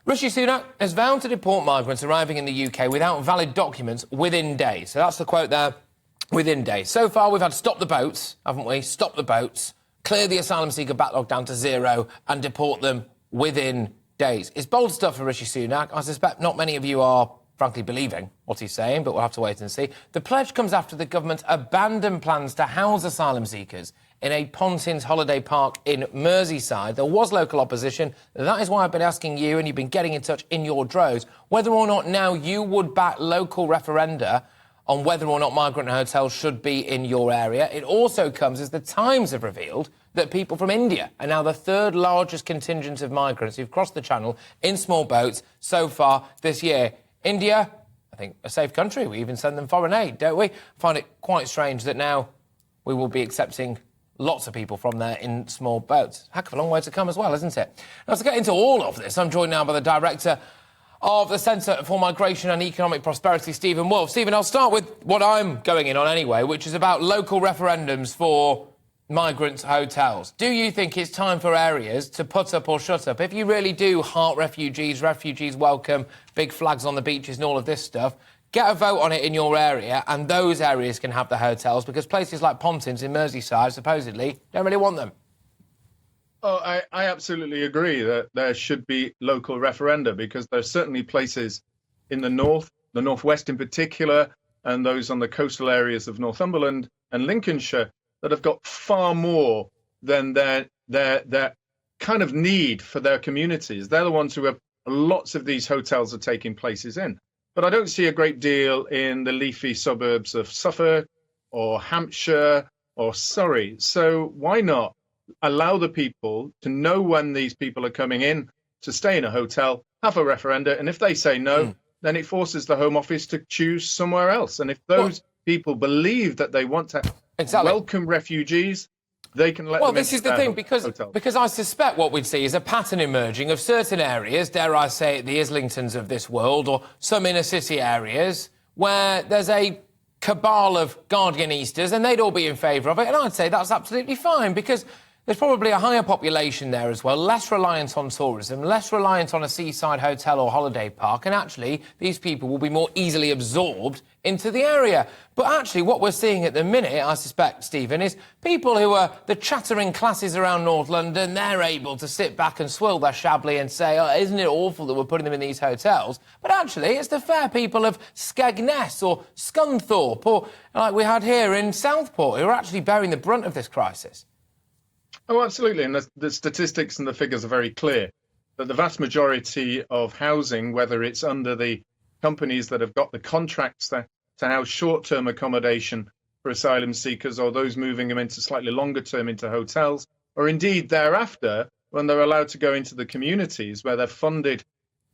Rishi Sunak has vowed to deport migrants arriving in the UK without valid documents within days. So that's the quote there, within days. So far, we've had stop the boats, haven't we? Stop the boats, clear the asylum seeker backlog down to zero and deport them within days. It's bold stuff for Rishi Sunak. I suspect not many of you are, frankly, believing what he's saying, but we'll have to wait and see. The pledge comes after the government abandoned plans to house asylum seekers in a Pontins holiday park in Merseyside. There was local opposition. That is why I've been asking you, and you've been getting in touch in your droves, whether or not now you would back local referenda on whether or not migrant hotels should be in your area. It also comes as the Times have revealed that people from India are now the third largest contingent of migrants who've crossed the Channel in small boats so far this year. India, I think, a safe country. We even send them foreign aid, don't we? I find it quite strange that now we will be accepting lots of people from there in small boats. Heck of a long way to come as well, isn't it? Now, to get into all of this, I'm joined now by the Director of the Centre for Migration and Economic Prosperity, Stephen Woolfe. Stephen, I'll start with what I'm going in on anyway, which is about local referendums for migrant hotels. Do you think it's time for areas to put up or shut up? If you really do heart refugees, refugees welcome, big flags on the beaches and all of this stuff, get a vote on it in your area and those areas can have the hotels, because places like Pontins in Merseyside supposedly don't really want them. Oh, I absolutely agree that there should be local referenda, because there's certainly places in the north, the northwest in particular, and those on the coastal areas of Northumberland and Lincolnshire that have got far more than their kind of need for their communities. They're the ones who have lots of these hotels are taking places in. But I don't see a great deal in the leafy suburbs of Suffolk or Hampshire or Surrey. So why not allow the people to know when these people are coming in to stay in a hotel, have a referenda, and if they say no, then it forces the Home Office to choose somewhere else. And if those people believe that they want to welcome refugees, they can let them into. Well, this is the thing, because I suspect what we'd see is a pattern emerging of certain areas, dare I say it, the Islingtons of this world, or some inner city areas, where there's a cabal of Guardianistas, and they'd all be in favour of it, and I'd say that's absolutely fine, because there's probably a higher population there as well, less reliant on tourism, less reliant on a seaside hotel or holiday park, and actually these people will be more easily absorbed into the area. But actually what we're seeing at the minute, I suspect, Stephen, is people who are the chattering classes around North London, they're able to sit back and swill their Chablis and say, oh, isn't it awful that we're putting them in these hotels? But actually it's the fair people of Skegness or Scunthorpe, or like we had here in Southport, who are actually bearing the brunt of this crisis. Oh, absolutely. And the statistics and the figures are very clear that the vast majority of housing, whether it's under the companies that have got the contracts to house short-term accommodation for asylum seekers, or those moving them into slightly longer term into hotels, or indeed thereafter, when they're allowed to go into the communities where they're funded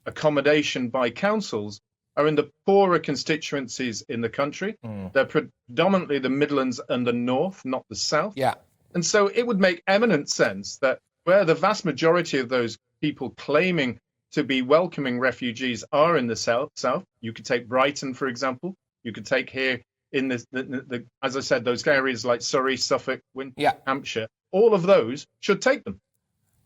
accommodation by councils, are in the poorer constituencies in the country. They're predominantly the Midlands and the North, not the South. Yeah. And so it would make eminent sense that where the vast majority of those people claiming to be welcoming refugees are in the south, you could take Brighton, for example. You could take here in the as I said, those areas like Surrey, Suffolk, Hampshire. All of those should take them.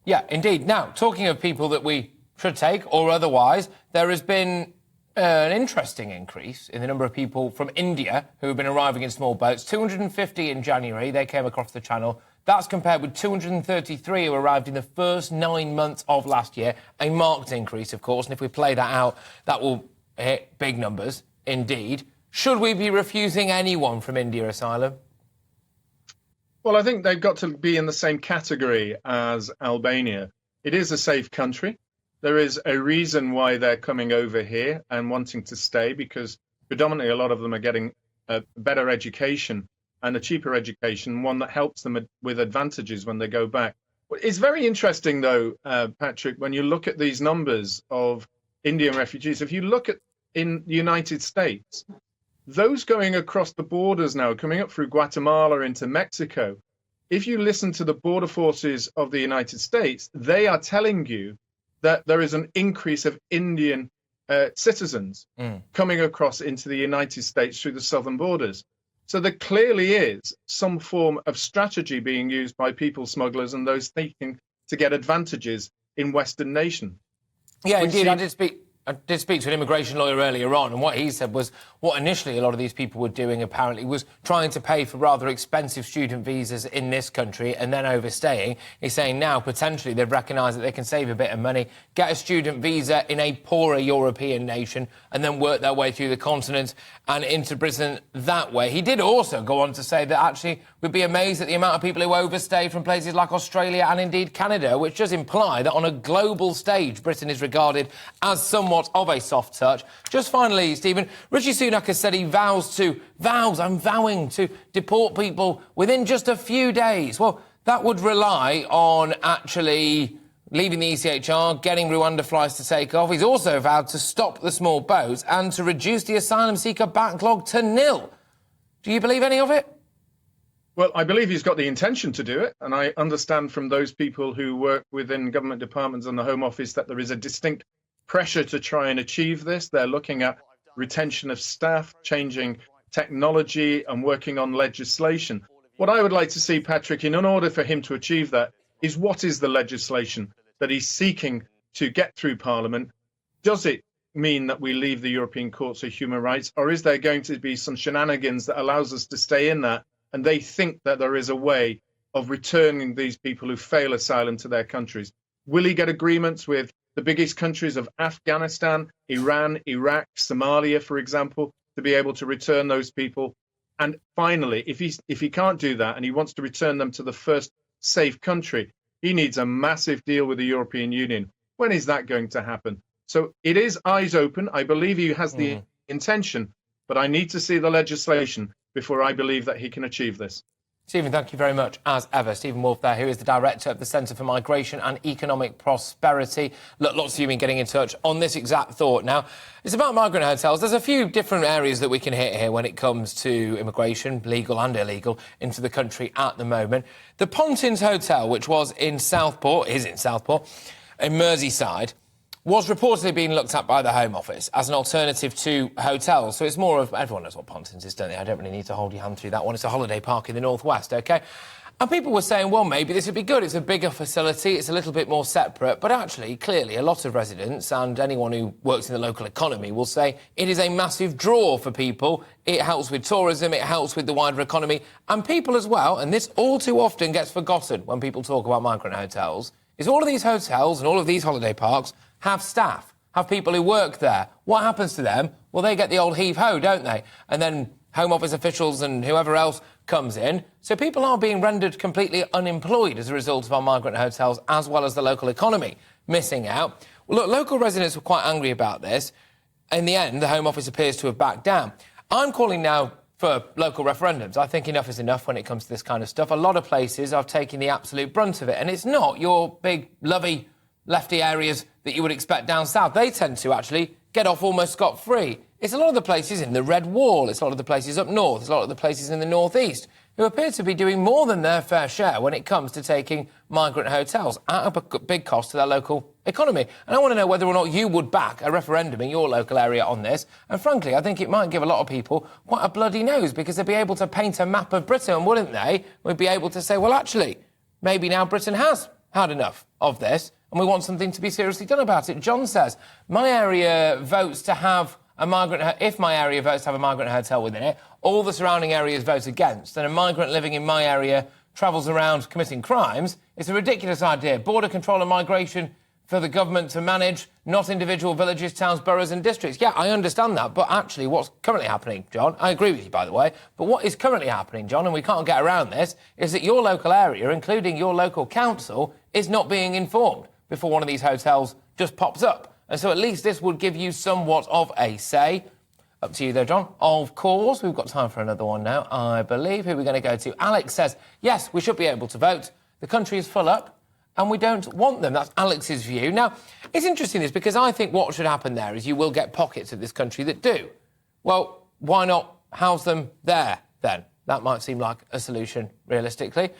Yeah, indeed. Now, talking of people that we should take or otherwise, there has been an interesting increase in the number of people from India who have been arriving in small boats. 250 in January, they came across the Channel. That's compared with 233 who arrived in the first 9 months of last year. A marked increase, of course, and if we play that out, that will hit big numbers, indeed. Should we be refusing anyone from India asylum? Well, I think they've got to be in the same category as Albania. It is a safe country. There is a reason why they're coming over here and wanting to stay, because predominantly a lot of them are getting a better education and a cheaper education, one that helps them with advantages when they go back. It's very interesting, though, Patrick, when you look at these numbers of Indian refugees. If you look at in the United States, those going across the borders now, coming up through Guatemala into Mexico, if you listen to the border forces of the United States, they are telling you that there is an increase of Indian citizens coming across into the United States through the southern borders. So there clearly is some form of strategy being used by people smugglers and those seeking to get advantages in Western nations. Yeah, We indeed. see- I did speak to an immigration lawyer earlier on, and what he said was what initially a lot of these people were doing, apparently, was trying to pay for rather expensive student visas in this country and then overstaying. He's saying now, potentially, they've recognised that they can save a bit of money, get a student visa in a poorer European nation, and then work their way through the continent and into Britain that way. He did also go on to say that, actually, we'd be amazed at the amount of people who overstay from places like Australia and, indeed, Canada, which does imply that on a global stage, Britain is regarded as somewhat of a soft touch. Just finally, Stephen, Rishi Sunak has said I'm vowing to deport people within just a few days. Well, that would rely on actually leaving the ECHR, getting Rwanda flights to take off. He's also vowed to stop the small boats and to reduce the asylum seeker backlog to nil. Do you believe any of it? Well, I believe he's got the intention to do it, and I understand from those people who work within government departments and the Home Office that there is a distinct pressure to try and achieve this. They're looking at retention of staff, changing technology, and working on legislation. What I would like to see, Patrick, in order for him to achieve that, is what is the legislation that he's seeking to get through Parliament? Does it mean that we leave the European Courts of Human Rights, or is there going to be some shenanigans that allows us to stay in that, and they think that there is a way of returning these people who fail asylum to their countries? Will he get agreements with the biggest countries of Afghanistan, Iran, Iraq, Somalia, for example, to be able to return those people? And finally, if he can't do that and he wants to return them to the first safe country, he needs a massive deal with the European Union. When is that going to happen? So it is eyes open. I believe he has the intention, but I need to see the legislation before I believe that he can achieve this. Stephen, thank you very much, as ever. Stephen Woolfe there, who is the Director of the Centre for Migration and Economic Prosperity. Look, lots of you have been getting in touch on this exact thought. Now, it's about migrant hotels. There's a few different areas that we can hit here when it comes to immigration, legal and illegal, into the country at the moment. The Pontins Hotel, which is in Southport, in Merseyside, was reportedly being looked at by the Home Office as an alternative to hotels. So it's more of... Everyone knows what Pontins is, don't they? I don't really need to hold your hand through that one. It's a holiday park in the northwest, OK? And people were saying, well, maybe this would be good. It's a bigger facility. It's a little bit more separate. But actually, clearly, a lot of residents and anyone who works in the local economy will say it is a massive draw for people. It helps with tourism. It helps with the wider economy. And people as well, and this all too often gets forgotten when people talk about migrant hotels, is all of these hotels and all of these holiday parks have staff, have people who work there. What happens to them? Well, they get the old heave-ho, don't they? And then Home Office officials and whoever else comes in. So people are being rendered completely unemployed as a result of our migrant hotels, as well as the local economy missing out. Well, look, local residents were quite angry about this. In the end, the Home Office appears to have backed down. I'm calling now for local referendums. I think enough is enough when it comes to this kind of stuff. A lot of places are taking the absolute brunt of it, and it's not your big, lovey, lefty areas that you would expect down south. They tend to actually get off almost scot-free. It's a lot of the places in the Red Wall, it's a lot of the places up north, it's a lot of the places in the northeast who appear to be doing more than their fair share when it comes to taking migrant hotels at a big cost to their local economy. And I want to know whether or not you would back a referendum in your local area on this. And frankly, I think it might give a lot of people quite a bloody nose, because they'd be able to paint a map of Britain, wouldn't they? We'd be able to say, well, actually, maybe now Britain has had enough of this and we want something to be seriously done about it. John says, my area votes to have a migrant... If my area votes to have a migrant hotel within it, all the surrounding areas vote against, and a migrant living in my area travels around committing crimes. It's a ridiculous idea. Border control and migration for the government to manage, not individual villages, towns, boroughs and districts. Yeah, I understand that, but actually what's currently happening, John, I agree with you, by the way, but what is currently happening, John, and we can't get around this, is that your local area, including your local council, is not being informed before one of these hotels just pops up. And so at least this would give you somewhat of a say. Up to you there, John. Of course, we've got time for another one now, I believe. Who are we going to go to? Alex says, yes, we should be able to vote. The country is full up and we don't want them. That's Alex's view. Now, it's interesting this, because I think what should happen there is you will get pockets of this country that do. Well, why not house them there then? That might seem like a solution, realistically.